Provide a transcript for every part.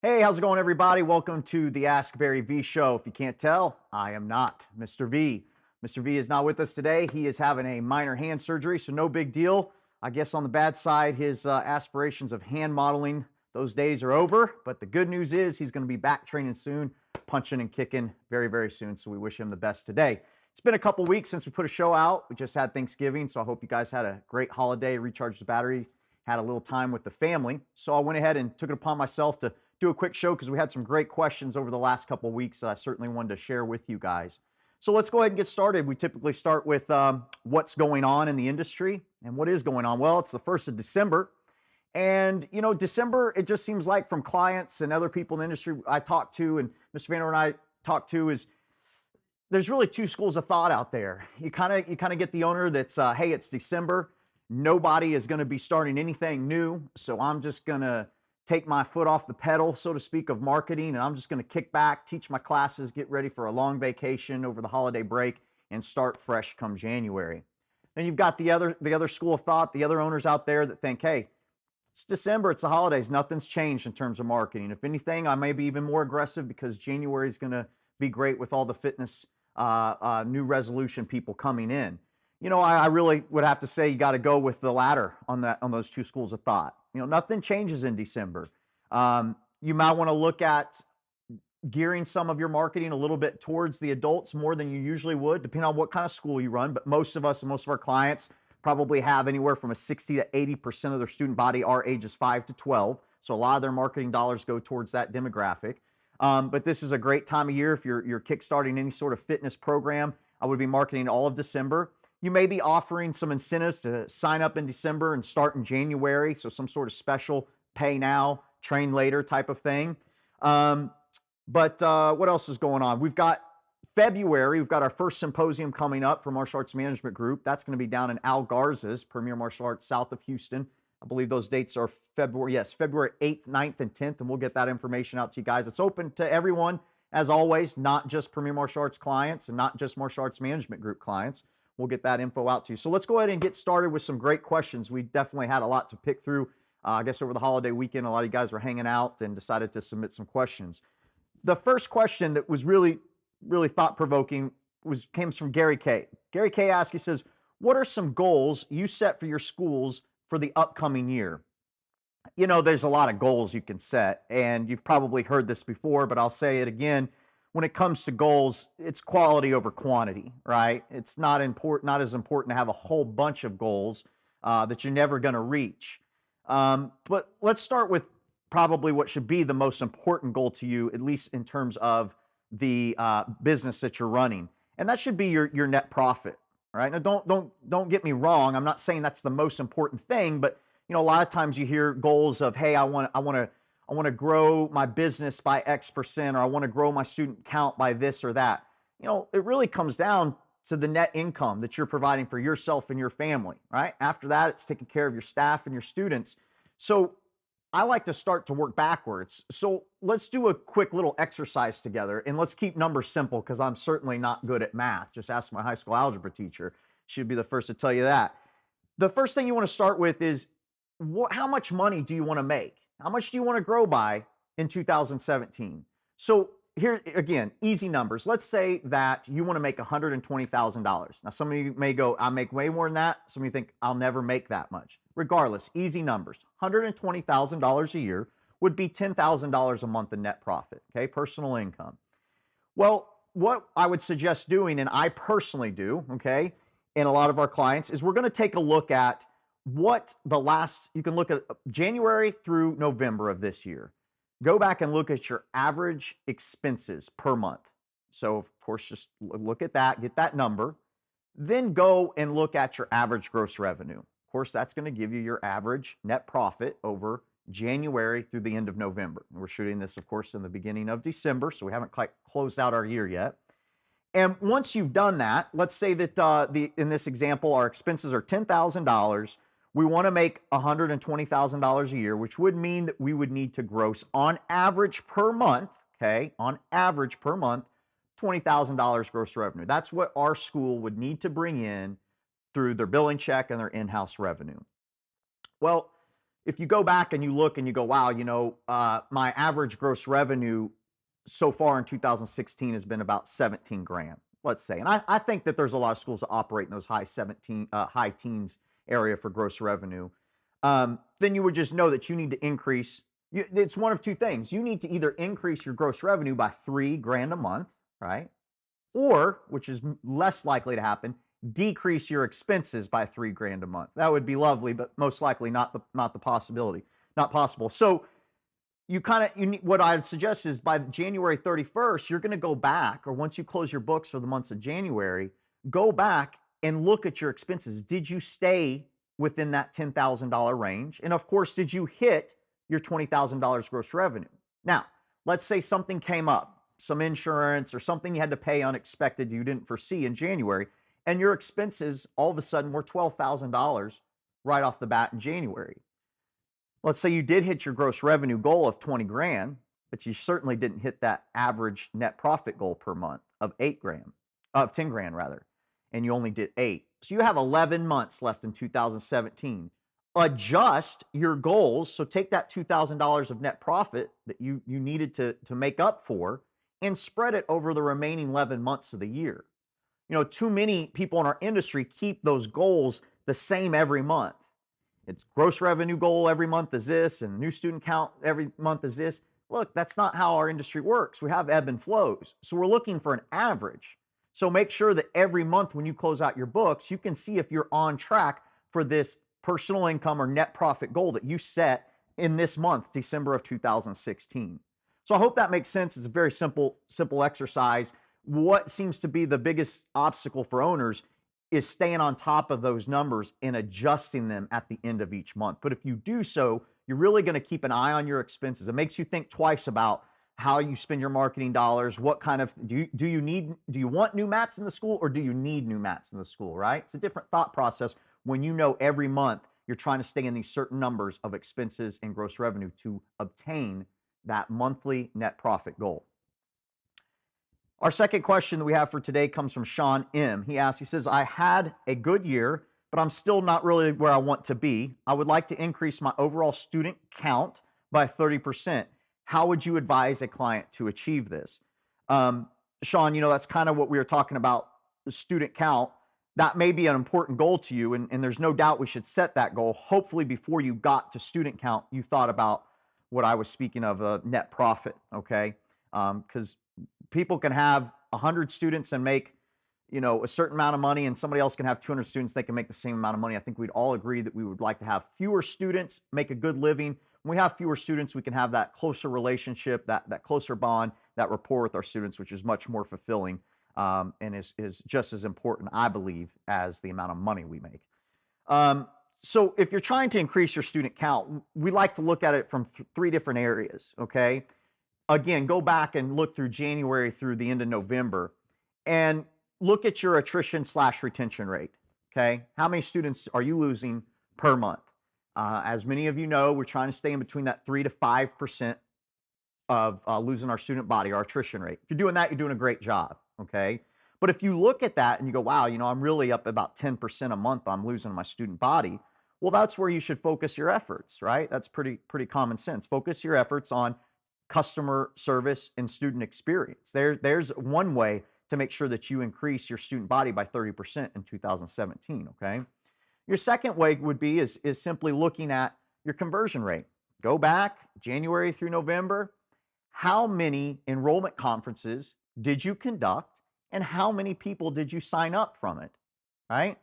Hey, how's it going, everybody? Welcome to the Ask Barry V show. If you can't tell, I am not Mr. V. Mr. V is not with us today. He is having a minor hand surgery, so no big deal. I guess on the bad side, his aspirations of hand modeling, those days are over. But the good news is he's going to be back training soon, punching and kicking very, very soon. So we wish him the best today. It's been a couple weeks since we put a show out. We just had Thanksgiving, so I hope you guys had a great holiday, recharged the battery, had a little time with the family. So I went ahead and took it upon myself to do a quick show because we had some great questions over the last couple of weeks that I certainly wanted to share with you guys. So let's go ahead and get started. We typically start with what's going on in the industry. And what is going on? Well, it's the 1st of December. And, you know, December, it just seems like from clients and other people in the industry I talk to, and Mr. Vander and I talk to, is there's really two schools of thought out there. You kind of get the owner that's, hey, it's December. Nobody is going to be starting anything new. So I'm just going to take my foot off the pedal, so to speak, of marketing, and I'm just going to kick back, teach my classes, get ready for a long vacation over the holiday break, and start fresh come January. Then you've got the other school of thought, the other owners out there that think, hey, it's December, it's the holidays, nothing's changed in terms of marketing. If anything, I may be even more aggressive because January is going to be great with all the fitness new resolution people coming in. You know, I really would have to say you got to go with the latter on those two schools of thought. You know, nothing changes in December. You might want to look at gearing some of your marketing a little bit towards the adults more than you usually would, depending on what kind of school you run. But most of us and most of our clients probably have anywhere from a 60 to 80% of their student body are ages 5 to 12. So a lot of their marketing dollars go towards that demographic. But this is a great time of year if you're kickstarting any sort of fitness program. I would be marketing all of December. You may be offering some incentives to sign up in December and start in January. So some sort of special pay now, train later type of thing. But what else is going on? We've got February. We've got our first symposium coming up for Martial Arts Management Group. That's going to be down in Al Garza's Premier Martial Arts south of Houston. I believe those dates are February 8th, 9th, and 10th. And we'll get that information out to you guys. It's open to everyone, as always, not just Premier Martial Arts clients and not just Martial Arts Management Group clients. We'll get that info out to you. So let's go ahead and get started with some great questions. We definitely had a lot to pick through. I guess over the holiday weekend, a lot of you guys were hanging out and decided to submit some questions. The first question that was really, really thought-provoking came from Gary K. Gary K asked, he says, what are some goals you set for your schools for the upcoming year? You know, there's a lot of goals you can set, and you've probably heard this before, but I'll say it again. When it comes to goals, it's quality over quantity, right? It's not as important to have a whole bunch of goals that you're never going to reach. But let's start with probably what should be the most important goal to you, at least in terms of the business that you're running, and that should be your net profit. All right. Now, don't get me wrong. I'm not saying that's the most important thing, but you know, a lot of times you hear goals of, hey, I want to grow my business by X%, or I want to grow my student count by this or that. You know, it really comes down to the net income that you're providing for yourself and your family, right? After that, it's taking care of your staff and your students. So I like to start to work backwards. So let's do a quick little exercise together, and let's keep numbers simple because I'm certainly not good at math. Just ask my high school algebra teacher. She'd be the first to tell you that. The first thing you want to start with is how much money do you want to make? How much do you want to grow by in 2017? So here, again, easy numbers. Let's say that you want to make $120,000. Now, some of you may go, I make way more than that. Some of you think, I'll never make that much. Regardless, easy numbers. $120,000 a year would be $10,000 a month in net profit, okay? Personal income. Well, what I would suggest doing, and I personally do, okay, and a lot of our clients, is we're going to take a look at you can look at January through November of this year. Go back and look at your average expenses per month. So, of course, just look at that, get that number. Then go and look at your average gross revenue. Of course, that's going to give you your average net profit over January through the end of November. We're shooting this, of course, in the beginning of December, so we haven't quite closed out our year yet. And once you've done that, let's say that in this example, our expenses are $10,000. We want to make $120,000 a year, which would mean that we would need to gross on average per month, okay, on average per month, $20,000 gross revenue. That's what our school would need to bring in through their billing check and their in-house revenue. Well, if you go back and you look and you go, wow, my average gross revenue so far in 2016 has been about 17 grand, let's say. And I think that there's a lot of schools that operate in those high teens area for gross revenue. Then you would just know that you need to increase. It's one of two things. You need to either increase your gross revenue by 3 grand a month, right? Or, which is less likely to happen, decrease your expenses by 3 grand a month. That would be lovely, but most likely not the possibility, not possible. So what I'd suggest is by January 31st, you're going to go back, or once you close your books for the months of January, go back and look at your expenses. Did you stay within that $10,000 range? And of course, did you hit your $20,000 gross revenue? Now, let's say something came up, some insurance or something you had to pay unexpected you didn't foresee in January, and your expenses all of a sudden were $12,000 right off the bat in January. Let's say you did hit your gross revenue goal of 20 grand, but you certainly didn't hit that average net profit goal per month of 10 grand rather, and you only did 8. So you have 11 months left in 2017. Adjust your goals. So take that $2,000 of net profit that you needed to make up for and spread it over the remaining 11 months of the year. Too many people in our industry keep those goals the same every month. It's gross revenue goal every month is this, and new student count every month is this. Look, that's not how our industry works. We have ebb and flows. So we're looking for an average. So make sure that every month when you close out your books, you can see if you're on track for this personal income or net profit goal that you set in this month, December of 2016. So I hope that makes sense. It's a very simple exercise. What seems to be the biggest obstacle for owners is staying on top of those numbers and adjusting them at the end of each month. But if you do so, you're really going to keep an eye on your expenses. It makes you think twice about how you spend your marketing dollars. What kind of do you want new mats in the school, or do you need new mats in the school, right? It's a different thought process when you know every month you're trying to stay in these certain numbers of expenses and gross revenue to obtain that monthly net profit goal. Our second question that we have for today comes from Sean M. He says, I had a good year, but I'm still not really where I want to be. I would like to increase my overall student count by 30%. How would you advise a client to achieve this? Sean, that's kind of what we were talking about, the student count. That may be an important goal to you, and there's no doubt we should set that goal. Hopefully before you got to student count, you thought about what I was speaking of, net profit, okay? Because people can have 100 students and make, a certain amount of money, and somebody else can have 200 students, they can make the same amount of money. I think we'd all agree that we would like to have fewer students, make a good living. When we have fewer students, we can have that closer relationship, that closer bond, that rapport with our students, which is much more fulfilling, and is just as important, I believe, as the amount of money we make. So if you're trying to increase your student count, we like to look at it from 3 different areas, okay? Again, go back and look through January through the end of November and look at your attrition/retention rate, okay? How many students are you losing per month? As many of you know, we're trying to stay in between that 3 to 5% of losing our student body, our attrition rate. If you're doing that, you're doing a great job, okay? But if you look at that and you go, wow, I'm really up about 10% a month, I'm losing my student body. Well, that's where you should focus your efforts, right? That's pretty common sense. Focus your efforts on customer service and student experience. There's one way to make sure that you increase your student body by 30% in 2017, okay? Your second way would be is simply looking at your conversion rate. Go back January through November. How many enrollment conferences did you conduct, and how many people did you sign up from it, right?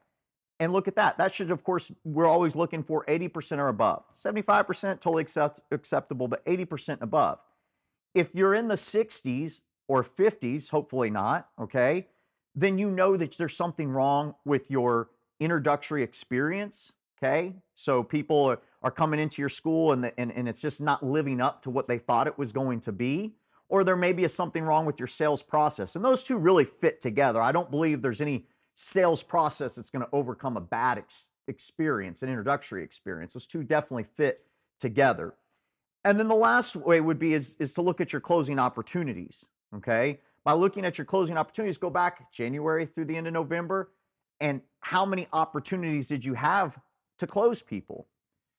And look at that. That should, of course, we're always looking for 80% or above. 75% totally acceptable, but 80% above. If you're in the 60s or 50s, hopefully not, okay, then you know that there's something wrong with your introductory experience, okay? So people are coming into your school and it's just not living up to what they thought it was going to be, or there may be something wrong with your sales process. And those two really fit together. I don't believe there's any sales process that's going to overcome a bad experience, an introductory experience. Those two definitely fit together. And then the last way would be is to look at your closing opportunities, okay? By looking at your closing opportunities, go back January through the end of November And how many opportunities did you have to close people?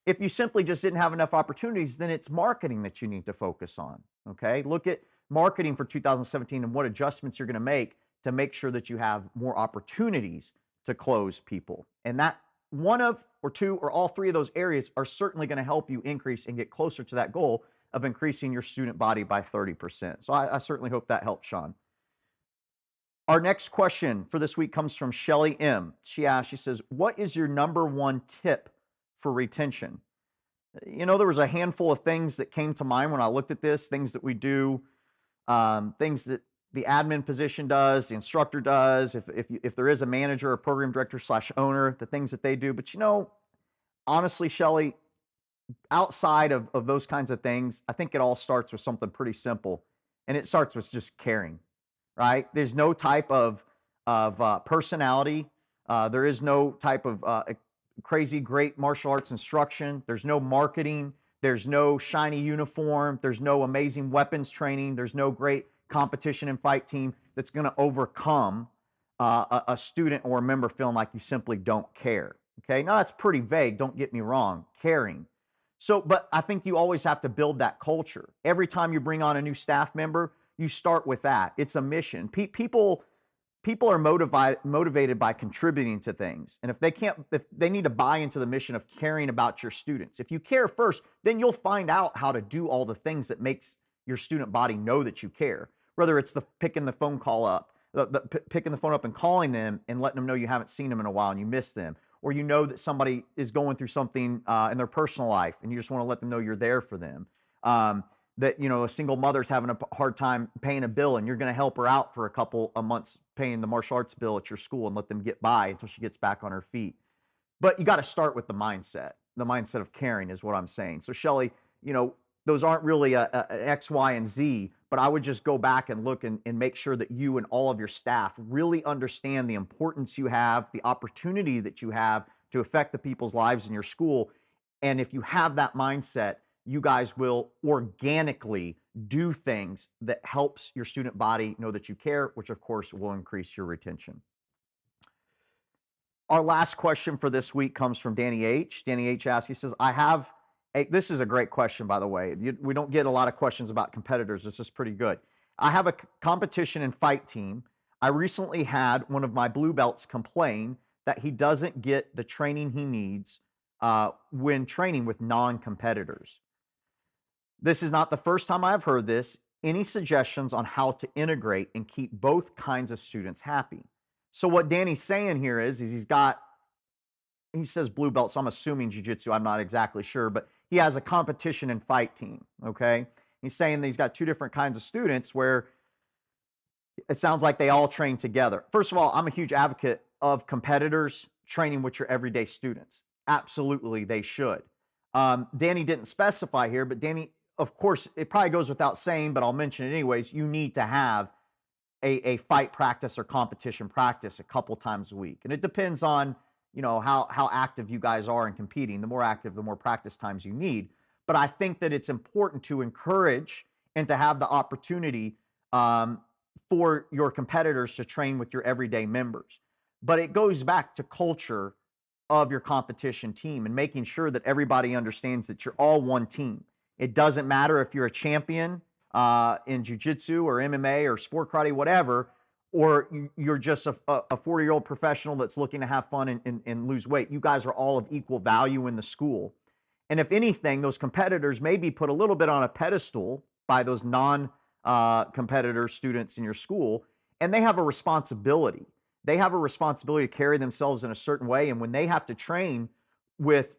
If you simply just didn't have enough opportunities, then it's marketing that you need to focus on. Okay. Look at marketing for 2017 and what adjustments you're going to make sure that you have more opportunities to close people. And that one of, or two, or all three of those areas are certainly going to help you increase and get closer to that goal of increasing your student body by 30%. So I certainly hope that helps, Sean. Our next question for this week comes from Shelly M. She asks, she says, what is your number one tip for retention? You know, there was a handful of things that came to mind when I looked at this, things that we do, things that the admin position does, the instructor does, if there is a manager or program director / owner, the things that they do. But you know, honestly, Shelly, outside of those kinds of things, I think it all starts with something pretty simple, and it starts with just caring, right? There's no type of personality. There is no type of crazy great martial arts instruction. There's no marketing. There's no shiny uniform. There's no amazing weapons training. There's no great competition and fight team that's going to overcome a student or a member feeling like you simply don't care. Okay, now that's pretty vague. Don't get me wrong, caring. So, but I think you always have to build that culture. Every time you bring on a new staff member, you start with that. It's a mission. People are motivated by contributing to things. And if they need to buy into the mission of caring about your students. If you care first, then you'll find out how to do all the things that makes your student body know that you care. Whether it's picking the phone up and calling them and letting them know you haven't seen them in a while and you miss them, or you know that somebody is going through something in their personal life and you just want to let them know you're there for them. That, you know, a single mother's having a hard time paying a bill and you're going to help her out for a couple of months paying the martial arts bill at your school and let them get by until she gets back on her feet. But you got to start with the mindset. The mindset of caring is what I'm saying. So Shelly, you know, those aren't really an X, Y, and Z, but I would just go back and look and make sure that you and all of your staff really understand the importance you have, the opportunity that you have to affect the people's lives in your school. And if you have that mindset, you guys will organically do things that helps your student body know that you care, which of course will increase your retention. Our last question for this week comes from Danny H. Danny H asks, he says, this is a great question, by the way. We don't get a lot of questions about competitors. This is pretty good. I have a competition and fight team. I recently had one of my blue belts complain that he doesn't get the training he needs when training with non-competitors. This is not the first time I've heard this. Any suggestions on how to integrate and keep both kinds of students happy? So what Danny's saying here is he says blue belt, so I'm assuming jiu-jitsu. I'm not exactly sure, but he has a competition and fight team, okay? He's saying that he's got two different kinds of students where it sounds like they all train together. First of all, I'm a huge advocate of competitors training with your everyday students. Absolutely, they should. Danny didn't specify here, but Danny, of course, it probably goes without saying, but I'll mention it anyways. You need to have a fight practice or competition practice a couple times a week. And it depends on, you know, how active you guys are in competing. The more active, the more practice times you need. But I think that it's important to encourage and to have the opportunity for your competitors to train with your everyday members. But it goes back to culture of your competition team and making sure that everybody understands that you're all one team. It doesn't matter if you're a champion in jiu-jitsu or MMA or sport karate, whatever, or you're just a 40-year-old professional that's looking to have fun and lose weight. You guys are all of equal value in the school. And if anything, those competitors may be put a little bit on a pedestal by those non-competitor students in your school, and they have a responsibility. They have a responsibility to carry themselves in a certain way, and when they have to train with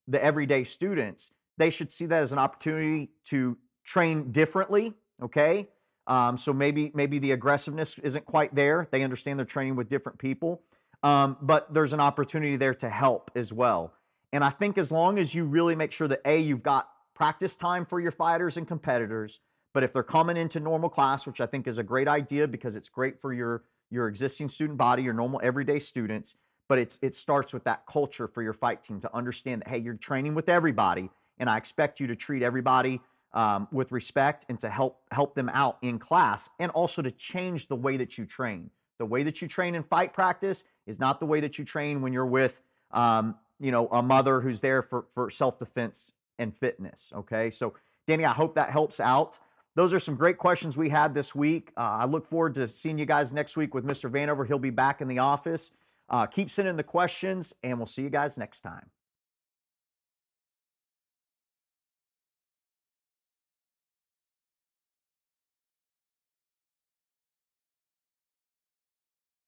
the everyday students, they should see that as an opportunity to train differently, okay? So maybe the aggressiveness isn't quite there. They understand they're training with different people, but there's an opportunity there to help as well. And I think as long as you really make sure that you've got practice time for your fighters and competitors, but if they're coming into normal class, which I think is a great idea because it's great for your existing student body, your normal everyday students, but it starts with that culture for your fight team to understand that, hey, you're training with everybody, and I expect you to treat everybody with respect and to help them out in class, and also to change the way that you train. The way that you train in fight practice is not the way that you train when you're with, a mother who's there for self-defense and fitness. Okay. So, Danny, I hope that helps out. Those are some great questions we had this week. I look forward to seeing you guys next week with Mr. Vanover. He'll be back in the office. Keep sending the questions, and we'll see you guys next time.